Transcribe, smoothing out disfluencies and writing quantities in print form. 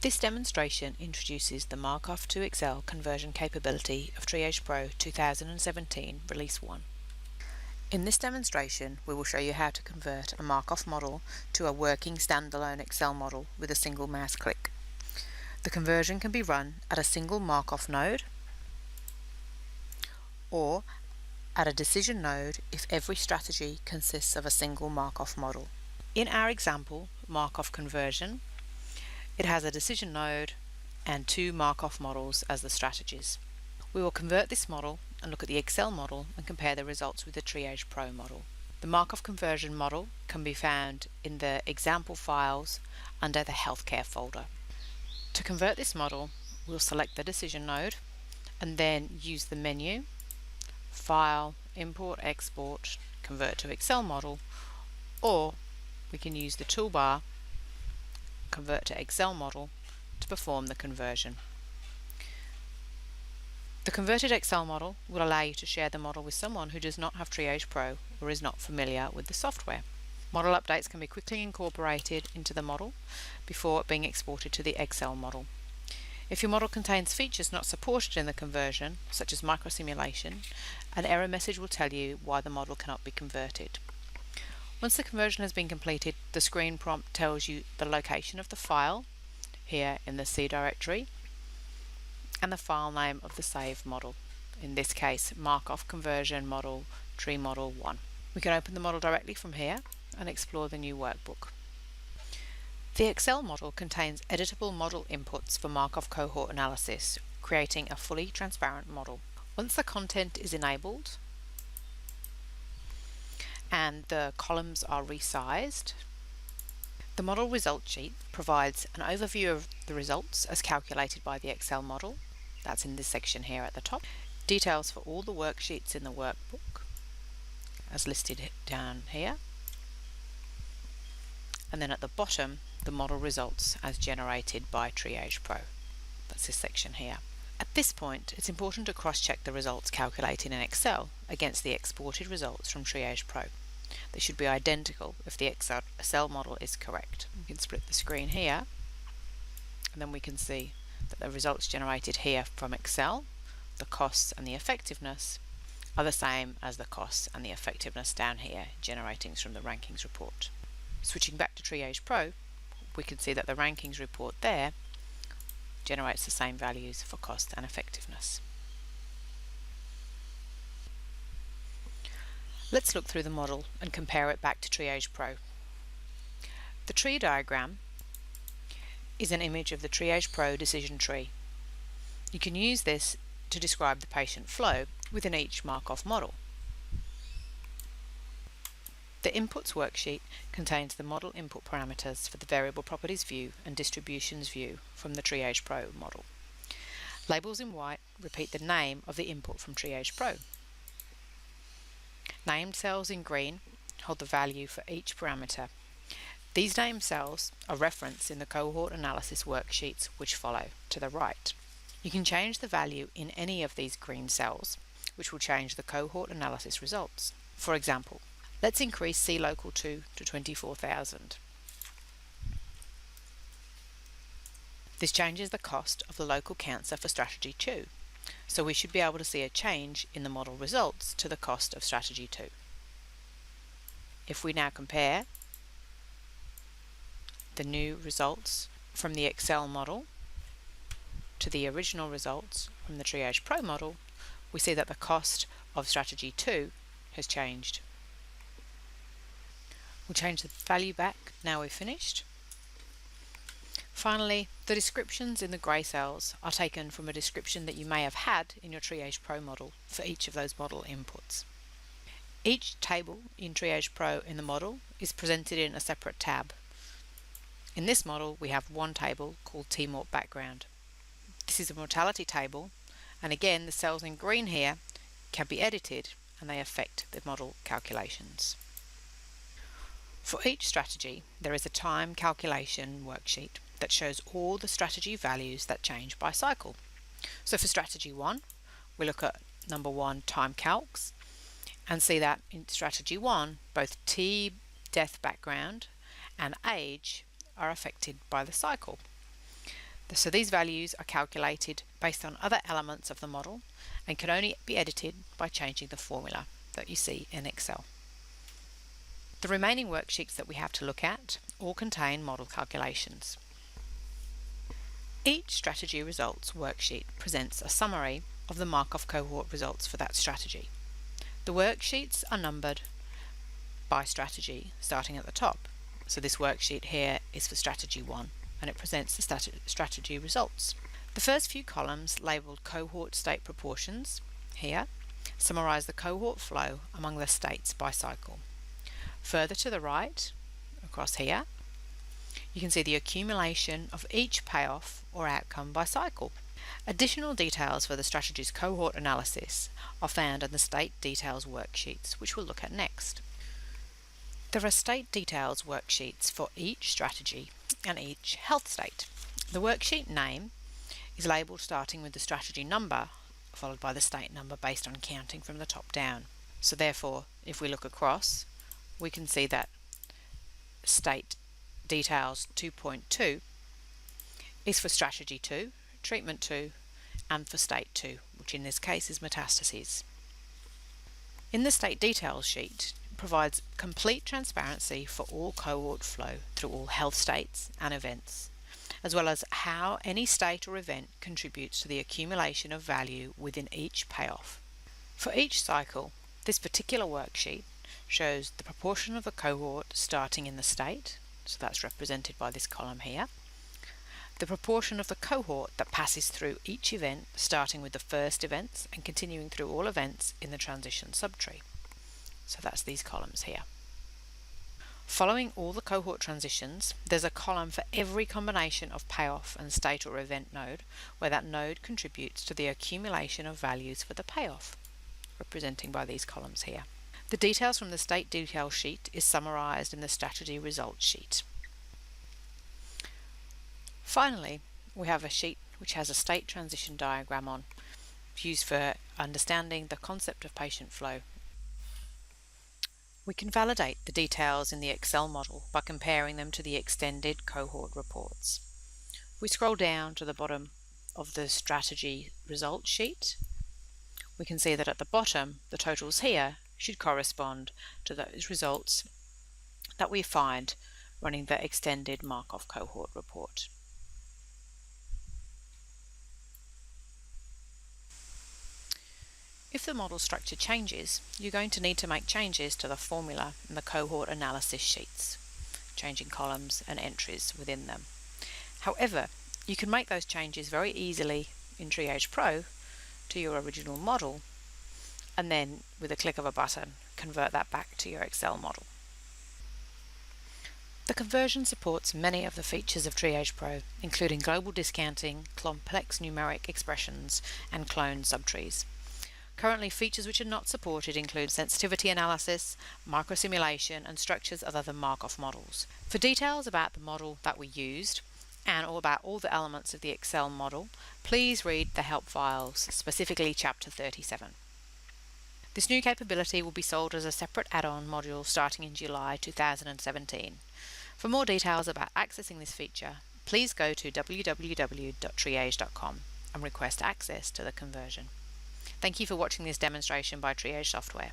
This demonstration introduces the Markov to Excel conversion capability of TreeAge Pro 2017 Release 1. In this demonstration, we will show you how to convert a Markov model to a working standalone Excel model with a single mouse click. The conversion can be run at a single Markov node or at a decision node if every strategy consists of a single Markov model. In our example, Markov conversion, it has a decision node and two Markov models as the strategies. We will convert this model and look at the Excel model and compare the results with the TreeAge Pro model. The Markov conversion model can be found in the example files under the healthcare folder. To convert this model, we'll select the decision node and then use the menu, File, Import, Export, Convert to Excel Model, or we can use the toolbar, Convert to Excel Model, to perform the conversion. The converted Excel model will allow you to share the model with someone who does not have TreeAge Pro or is not familiar with the software. Model updates can be quickly incorporated into the model before being exported to the Excel model. If your model contains features not supported in the conversion, such as microsimulation, an error message will tell you why the model cannot be converted. Once the conversion has been completed, the screen prompt tells you the location of the file, here in the C directory, and the file name of the saved model, in this case Markov conversion model tree model 1. We can open the model directly from here and explore the new workbook. The Excel model contains editable model inputs for Markov cohort analysis, creating a fully transparent model. Once the content is enabled and the columns are resized, the model result sheet provides an overview of the results as calculated by the Excel model. That's in this section here at the top. Details for all the worksheets in the workbook, as listed down here. And then at the bottom, the model results as generated by TreeAge Pro. That's this section here. At this point, it's important to cross-check the results calculated in Excel against the exported results from TreeAge Pro. They should be identical if the Excel model is correct. We can split the screen here, and then we can see that the results generated here from Excel, the costs and the effectiveness, are the same as the costs and the effectiveness down here, generating from the rankings report. Switching back to TreeAge Pro, we can see that the rankings report there generates the same values for cost and effectiveness. Let's look through the model and compare it back to TreeAge Pro. The tree diagram is an image of the TreeAge Pro decision tree. You can use this to describe the patient flow within each Markov model. The Inputs worksheet contains the model input parameters for the Variable Properties view and Distributions view from the TreeAge Pro model. Labels in white repeat the name of the input from TreeAge Pro. Named cells in green hold the value for each parameter. These named cells are referenced in the cohort analysis worksheets which follow to the right. You can change the value in any of these green cells, which will change the cohort analysis results. For example, let's increase CLocal2 to 24,000. This changes the cost of the local cancer for strategy 2, so we should be able to see a change in the model results to the cost of strategy 2. If we now compare the new results from the Excel model to the original results from the TreeAge Pro model, we see that the cost of strategy 2 has changed. We'll change the value back now we've finished. Finally, the descriptions in the grey cells are taken from a description that you may have had in your TreeAge Pro model for each of those model inputs. Each table in TreeAge Pro in the model is presented in a separate tab. In this model, we have one table called T-Mort Background. This is a mortality table, and again the cells in green here can be edited and they affect the model calculations. For each strategy, there is a time calculation worksheet that shows all the strategy values that change by cycle. So for strategy 1, we look at number 1, time calcs, and see that in strategy 1, both T, death background, and age are affected by the cycle. So these values are calculated based on other elements of the model and can only be edited by changing the formula that you see in Excel. The remaining worksheets that we have to look at all contain model calculations. Each strategy results worksheet presents a summary of the Markov cohort results for that strategy. The worksheets are numbered by strategy starting at the top. So this worksheet here is for strategy 1 and it presents the strategy results. The first few columns labelled cohort state proportions here summarise the cohort flow among the states by cycle. Further to the right, across here, you can see the accumulation of each payoff or outcome by cycle. Additional details for the strategy's cohort analysis are found in the state details worksheets, which we'll look at next. There are state details worksheets for each strategy and each health state. The worksheet name is labelled starting with the strategy number, followed by the state number based on counting from the top down. So therefore, if we look across, we can see that state details 2.2 is for strategy 2, treatment 2, and for state 2, which in this case is metastases. In the state details sheet, provides complete transparency for all cohort flow through all health states and events, as well as how any state or event contributes to the accumulation of value within each payoff. For each cycle, this particular worksheet shows the proportion of the cohort starting in the state, so that's represented by this column here, the proportion of the cohort that passes through each event, starting with the first events and continuing through all events in the transition subtree. So that's these columns here. Following all the cohort transitions, there's a column for every combination of payoff and state or event node, where that node contributes to the accumulation of values for the payoff, representing by these columns here. The details from the state detail sheet is summarised in the strategy results sheet. Finally, we have a sheet which has a state transition diagram on, used for understanding the concept of patient flow. We can validate the details in the Excel model by comparing them to the extended cohort reports. If we scroll down to the bottom of the strategy results sheet, we can see that at the bottom, the totals here should correspond to those results that we find running the extended Markov cohort report. If the model structure changes, you're going to need to make changes to the formula in the cohort analysis sheets, changing columns and entries within them. However, you can make those changes very easily in TreeAge Pro to your original model, and then with a click of a button convert that back to your Excel model. The conversion supports many of the features of TreeAge Pro, including global discounting, complex numeric expressions, and cloned subtrees. Currently, features which are not supported include sensitivity analysis, microsimulation, and structures other than Markov models. For details about the model that we used, and about all the elements of the Excel model, please read the help files, specifically Chapter 37. This new capability will be sold as a separate add-on module starting in July 2017. For more details about accessing this feature, please go to www.treeage.com and request access to the conversion. Thank you for watching this demonstration by TreeAge Software.